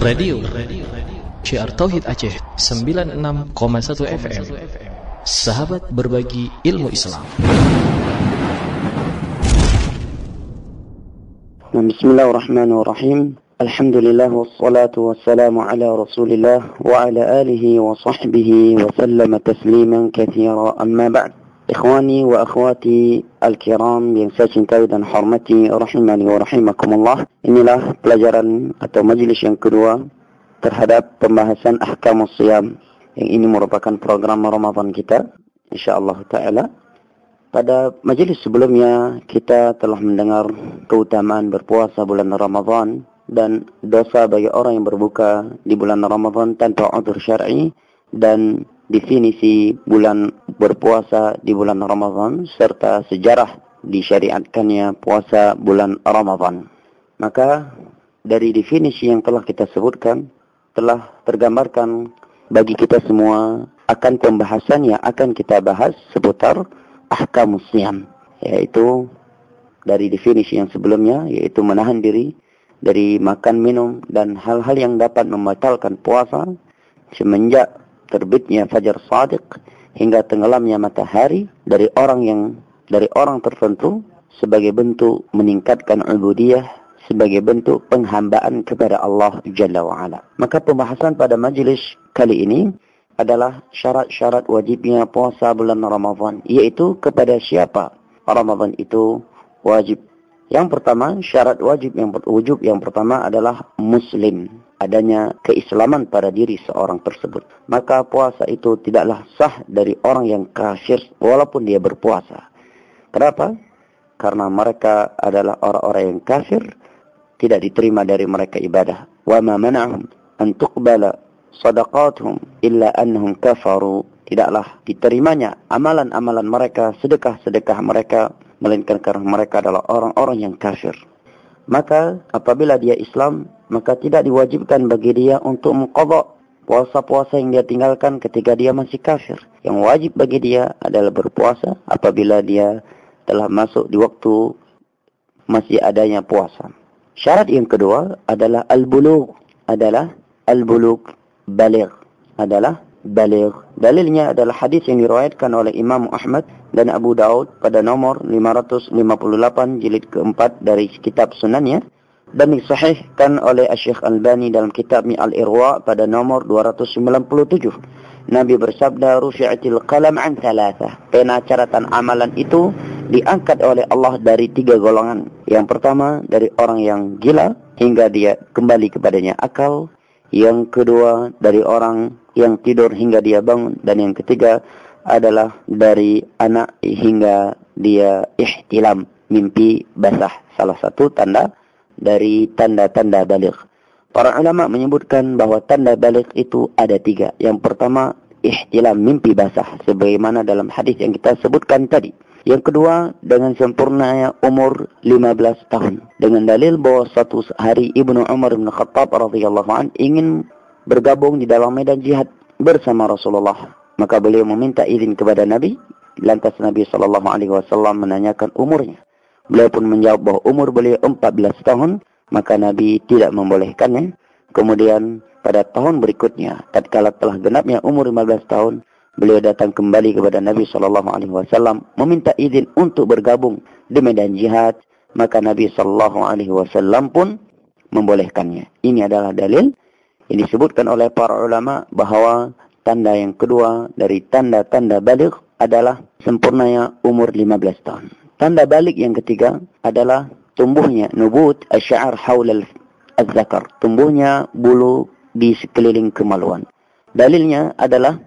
Radio CR Tauhid Aceh 96,1 FM. Sahabat berbagi ilmu Islam. Bismillahirrahmanirrahim. Alhamdulillah wassalatu wassalamu ala Rasulillah wa ala alihi wa sahbihi wa sallama tasliman katsira. Amma ba'd. Ikhwani wa akhwati al-kiram yang saya cintai dan hormati, rahimani wa rahimakumullah. Inilah pelajaran atau majlis yang kedua terhadap pembahasan Ahkamus Shiyam, yang ini merupakan program Ramadan kita, insyaallah taala. Pada majlis sebelumnya kita telah mendengar keutamaan berpuasa bulan Ramadan dan dosa bagi orang yang berbuka di bulan Ramadan tanpa udzur syar'i, dan definisi bulan berpuasa di bulan Ramadan serta sejarah disyariatkannya puasa bulan Ramadan. Maka dari definisi yang telah kita sebutkan telah tergambarkan bagi kita semua akan pembahasan yang akan kita bahas seputar Ahkamus Shiyam, yaitu dari definisi yang sebelumnya, yaitu menahan diri dari makan, minum dan hal-hal yang dapat membatalkan puasa semenjak terbitnya fajar shadiq hingga tenggelamnya matahari dari orang tertentu sebagai bentuk meningkatkan ubudiyah, sebagai bentuk penghambaan kepada Allah Jalla wa'ala. Maka pembahasan pada majlis kali ini adalah syarat-syarat wajibnya puasa bulan Ramadan, yaitu kepada siapa Ramadan itu wajib. Yang pertama, syarat wujub yang pertama adalah muslim, adanya keislaman pada diri seorang tersebut. Maka puasa itu tidaklah sah dari orang yang kafir walaupun dia berpuasa. Kenapa? Karena mereka adalah orang-orang yang kafir, tidak diterima dari mereka ibadah. Wa ma mana'ahum an tuqbala shadaqatuhum illa annahum kafaru. Tidaklah diterimanya amalan-amalan mereka, sedekah-sedekah mereka, melainkan karena mereka adalah orang-orang yang kafir. Maka apabila dia Islam, maka tidak diwajibkan bagi dia untuk mengqadha puasa-puasa yang dia tinggalkan ketika dia masih kafir. Yang wajib bagi dia adalah berpuasa apabila dia telah masuk di waktu masih adanya puasa. Syarat yang kedua adalah al-bulugh, baligh, Dalilnya adalah hadis yang diriwayatkan oleh Imam Ahmad dan Abu Daud pada nomor 558 jilid keempat dari kitab sunannya, dan disahihkan oleh Syekh Albani dalam kitab Al-Irwa pada nomor 297. Nabi bersabda, rufi'atil qalam an thalatha. Pena catatan amalan itu diangkat oleh Allah dari 3 golongan. Yang pertama dari orang yang gila hingga dia kembali kepadanya akal. Yang kedua dari orang yang tidur hingga dia bangun, dan yang ketiga adalah dari anak hingga dia ihtilam, mimpi basah. Salah satu tanda dari tanda-tanda baligh. Para ulama menyebutkan bahwa tanda baligh itu ada 3. Yang pertama ihtilam, mimpi basah, sebagaimana dalam hadis yang kita sebutkan tadi. Yang kedua dengan sempurnanya umur 15 tahun. Dengan dalil bahwa suatu hari Ibnu Umar bin Khattab radhiyallahu anhu ingin bergabung di dalam medan jihad bersama Rasulullah. Maka beliau meminta izin kepada Nabi. Lantas Nabi SAW menanyakan umurnya. Beliau pun menjawab bahwa umur beliau 14 tahun. Maka Nabi tidak membolehkannya. Kemudian pada tahun berikutnya, tatkala telah genapnya umur 15 tahun, beliau datang kembali kepada Nabi SAW meminta izin untuk bergabung di medan jihad. Maka Nabi SAW pun membolehkannya. Ini adalah dalil yang disebutkan oleh para ulama bahwa tanda yang kedua dari tanda-tanda baligh adalah sempurnanya umur 15 tahun. Tanda baligh yang ketiga adalah tumbuhnya nubut asy'ar haul al-zakar, tumbuhnya bulu di sekeliling kemaluan. Dalilnya adalah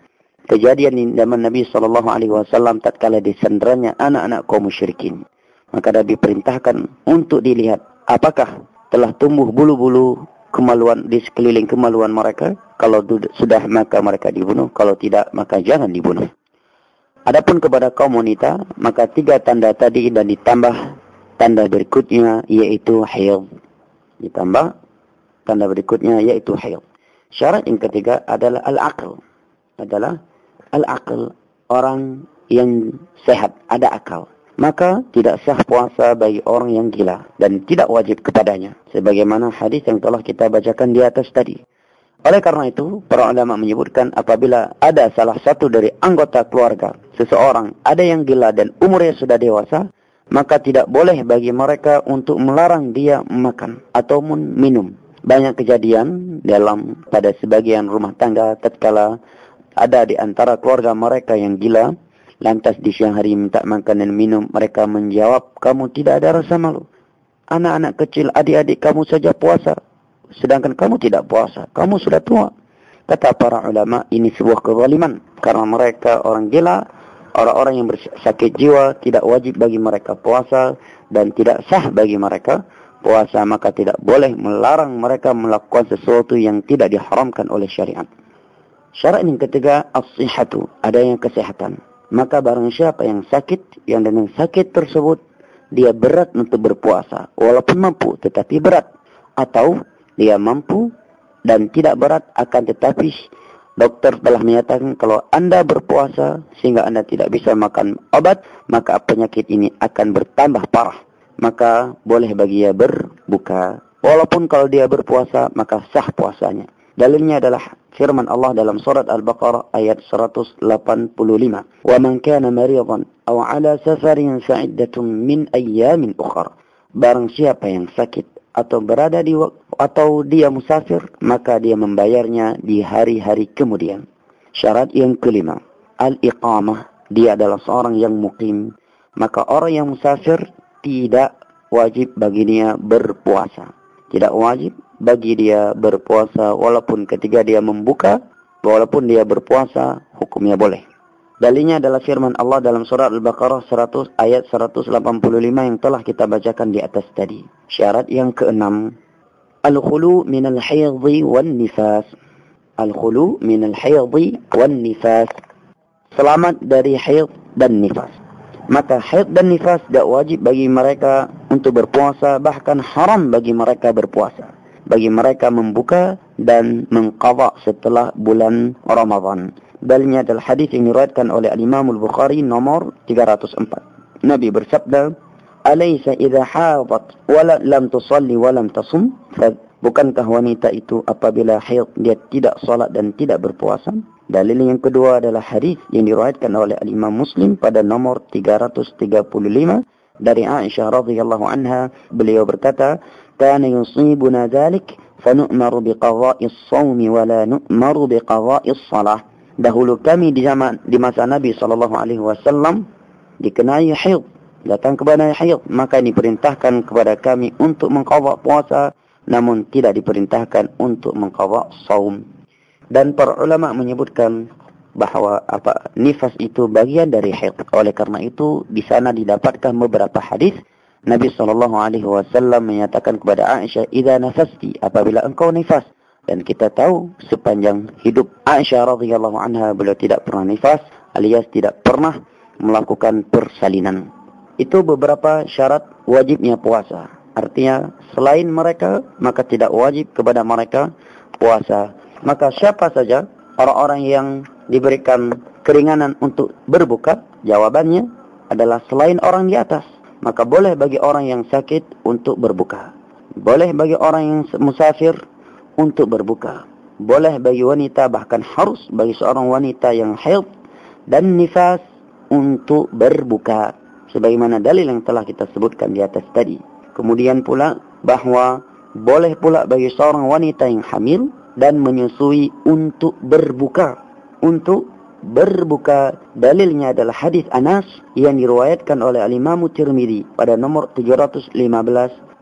kejadian di zaman Nabi SAW tatkala disandaranya anak-anak kaum musyrikin. Maka Nabi perintahkan untuk dilihat apakah telah tumbuh bulu-bulu kemaluan di sekeliling kemaluan mereka. Kalau sudah maka mereka dibunuh, kalau tidak maka jangan dibunuh. Adapun kepada kaum wanita, maka 3 tanda tadi dan ditambah tanda berikutnya yaitu haid. Ditambah tanda berikutnya yaitu haid. Syarat yang ketiga adalah al-aql. Orang yang sehat, ada akal. maka tidak sah puasa bagi orang yang gila dan tidak wajib kepadanya, sebagaimana hadis yang telah kita bacakan di atas tadi. Oleh karena itu, para ulama menyebutkan apabila ada salah satu dari anggota keluarga seseorang ada yang gila dan umurnya sudah dewasa, maka tidak boleh bagi mereka untuk melarang dia makan ataupun minum. Banyak kejadian pada sebagian rumah tangga tatkala ada di antara keluarga mereka yang gila, lantas di siang hari minta makan dan minum, mereka menjawab, kamu tidak ada rasa malu. Anak-anak kecil, adik-adik kamu saja puasa, sedangkan kamu tidak puasa, kamu sudah tua. Kata para ulama, ini sebuah kezaliman, karena mereka orang gila, orang-orang yang bersakit jiwa, tidak wajib bagi mereka puasa dan tidak sah bagi mereka puasa, maka tidak boleh melarang mereka melakukan sesuatu yang tidak diharamkan oleh syariat. Syarat yang ketiga, as-sihhatu, adanya kesehatan. Maka barang siapa yang sakit, yang dengan sakit tersebut dia berat untuk berpuasa, walaupun mampu tetapi berat, atau dia mampu dan tidak berat akan tetapi dokter telah menyatakan kalau Anda berpuasa sehingga Anda tidak bisa makan obat, maka penyakit ini akan bertambah parah. Maka boleh bagi dia berbuka. Walaupun kalau dia berpuasa, maka sah puasanya. Dalilnya adalah firman Allah dalam surat Al-Baqarah ayat 185. Wa man kana maridan aw ala safarin fa'iddatun min ayyamin ukhra. Barang siapa yang sakit atau berada atau dia musafir, maka dia membayarnya di hari-hari kemudian. Syarat yang kelima, al-iqamah, dia adalah seorang yang muqim. Maka orang yang musafir tidak wajib bagi dia berpuasa. Tidak wajib bagi dia berpuasa walaupun ketika dia membuka, walaupun dia berpuasa, hukumnya boleh. Dalilnya adalah firman Allah dalam surat Al-Baqarah ayat 185 yang telah kita bacakan di atas tadi. Syarat yang keenam, al-khulu minal haydhi wan nifas. Al-khulu minal haydhi wan nifas. Selamat dari haid dan nifas. Maka haid dan nifas tidak wajib bagi mereka untuk berpuasa, bahkan haram bagi mereka berpuasa. Bagi mereka membuka dan mengqadha setelah bulan Ramadan. Dalilnya adalah hadis yang diriwayatkan oleh Imam Al-Bukhari nomor 304. Nabi bersabda, "Alaysa idza hadat wa lam tusalli wa lam tasum?" Bukankah wanita itu apabila haid dia tidak salat dan tidak berpuasa? Dalil yang kedua adalah hadis yang diriwayatkan oleh Imam Muslim pada nomor 335 dari Aisyah radhiyallahu anha. Beliau berkata, "Kana yusibuna dzalik fa nu'maru biqadha'i as-shaumi wa la nu'maru biqadha'i as-shalah." Dahulu kami di masa Nabi SAW dikenai haid, datang kepada haid, maka diperintahkan kepada kami untuk mengqadha puasa, namun tidak diperintahkan untuk mengqadha shaum. Dan para ulama menyebutkan bahwa nifas itu bagian dari haid. Oleh karena itu di sana didapatkan beberapa hadis Nabi SAW menyatakan kepada Aisyah, "Idza nafasti," apabila engkau nifas. Dan kita tahu sepanjang hidup Aisyah radhiyallahu anha beliau tidak pernah nifas, alias tidak pernah melakukan persalinan. Itu beberapa syarat wajibnya puasa. Artinya selain mereka maka tidak wajib kepada mereka puasa. Maka siapa saja orang-orang yang diberikan keringanan untuk berbuka? Jawabannya adalah selain orang di atas. Maka boleh bagi orang yang sakit untuk berbuka. Boleh bagi orang yang musafir untuk berbuka. Boleh bagi wanita, bahkan harus bagi seorang wanita yang haid dan nifas untuk berbuka. Sebagaimana dalil yang telah kita sebutkan di atas tadi. Kemudian pula bahwa boleh pula bagi seorang wanita yang hamil dan menyusui untuk berbuka. Untuk berbuka, dalilnya adalah hadis Anas yang diriwayatkan oleh Al-Imam Tirmidzi pada nomor 715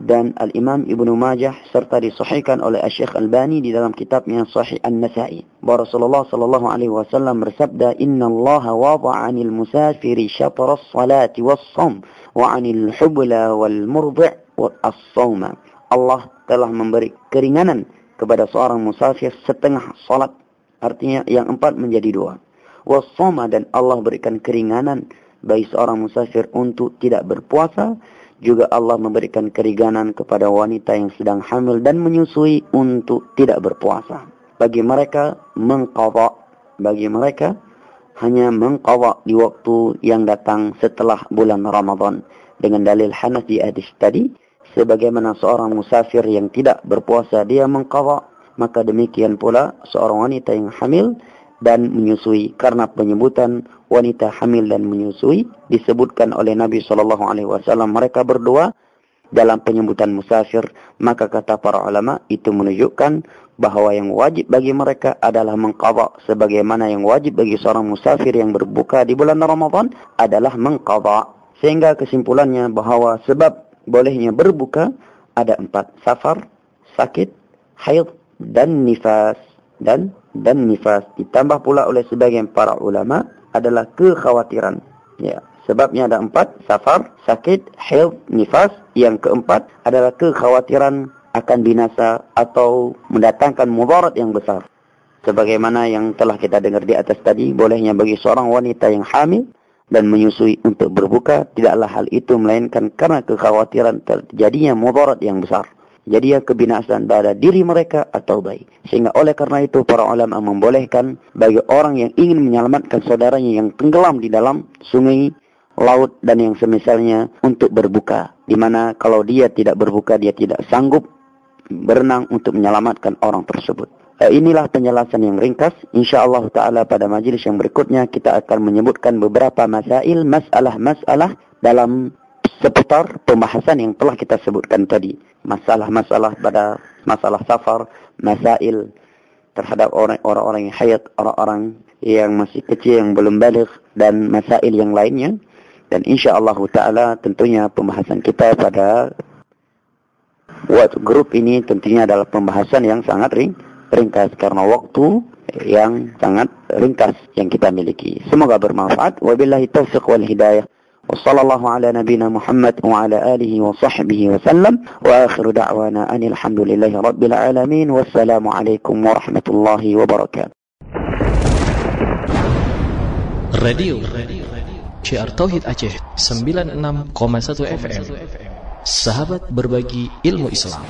dan Al-Imam Ibnu Majah serta disahihkan oleh Syekh Albani di dalam kitabnya Sahih An-Nasa'i. Rasulullah sallallahu alaihi wasallam bersabda, "Innallaha wada'a 'anil musafiri syatra as-salati was-shaum wa 'anil hubla wal murdi' was-shauma." Allah telah memberi keringanan kepada seorang musafir setengah salat. Artinya yang 4 menjadi 2. Was-shauma, dan Allah berikan keringanan bagi seorang musafir untuk tidak berpuasa. Juga Allah memberikan keringanan kepada wanita yang sedang hamil dan menyusui untuk tidak berpuasa. Bagi mereka mengqadha, bagi mereka hanya mengqadha di waktu yang datang setelah bulan Ramadan. Dengan dalil Hanafi hadis tadi, sebagaimana seorang musafir yang tidak berpuasa dia mengqadha, maka demikian pula seorang wanita yang hamil dan menyusui. Karena penyebutan wanita hamil dan menyusui disebutkan oleh Nabi SAW, mereka berdua dalam penyebutan musafir, maka kata para ulama itu menunjukkan bahawa yang wajib bagi mereka adalah mengqadha, sebagaimana yang wajib bagi seorang musafir yang berbuka di bulan Ramadan adalah mengqadha. Sehingga kesimpulannya bahawa sebab bolehnya berbuka ada 4: safar, sakit, haid dan nifas. Dan nifas ditambah pula oleh sebagian para ulama adalah kekhawatiran. Ya, sebabnya ada 4: safar, sakit, haid, nifas. Yang keempat adalah kekhawatiran akan binasa atau mendatangkan mudarat yang besar. Sebagaimana yang telah kita dengar di atas tadi, bolehnya bagi seorang wanita yang hamil dan menyusui untuk berbuka, tidaklah hal itu melainkan karena kekhawatiran terjadinya mudarat yang besar. Jadi kebinasaan pada diri mereka atau bayi. Sehingga oleh karena itu para ulama membolehkan bagi orang yang ingin menyelamatkan saudaranya yang tenggelam di dalam sungai, laut dan yang semisalnya untuk berbuka. Di mana kalau dia tidak berbuka, dia tidak sanggup berenang untuk menyelamatkan orang tersebut. Inilah penjelasan yang ringkas. InsyaAllah ta'ala pada majlis yang berikutnya kita akan menyebutkan beberapa masalah dalam seputar pembahasan yang telah kita sebutkan tadi. Masalah-masalah pada masalah safar, masail terhadap orang-orang yang haid, orang-orang yang masih kecil yang belum baligh, dan masail yang lainnya. Dan insyaAllah ta'ala tentunya pembahasan kita pada grup ini tentunya adalah pembahasan yang sangat ringkas karena waktu yang sangat ringkas yang kita miliki. Semoga bermanfaat. Wabillahi taufiq wal hidayah. Wassallallahu ala nabina Muhammad wa ala alihi wa sahbihi wa sallam. Wa akhiru da'wana anil hamdulillahi rabbil alamin. Wassalamu alaikum warahmatullahi wabarakatuh. Radio Syiar Tauhid Aceh 96,1 FM. Sahabat berbagi ilmu Islam.